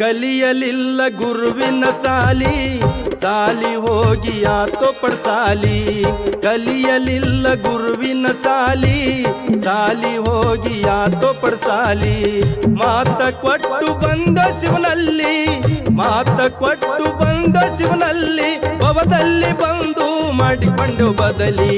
ಕಲಿಯಲಿಲ್ಲ ಗುರುವಿನ ಸಾಲಿ ಸಾಲಿ ಹೋಗಿ ಆತೋ ಪಡ್ಸಾಲಿ ಕಲಿಯಲಿಲ್ಲ ಗುರುವಿನ ಸಾಲಿ ಸಾಲಿ ಹೋಗಿ ಆತೋ ಪಡ್ಸಾಲಿ ಮಾತ ಕೊಟ್ಟು ಬಂದ ಶಿವನಲ್ಲಿ ಮಾತ ಕೊಟ್ಟು ಬಂದ ಶಿವನಲ್ಲಿ ಭವದಲ್ಲಿ ಬಂದು ಮಾಡಿಕೊಂಡು ಬದಲಿ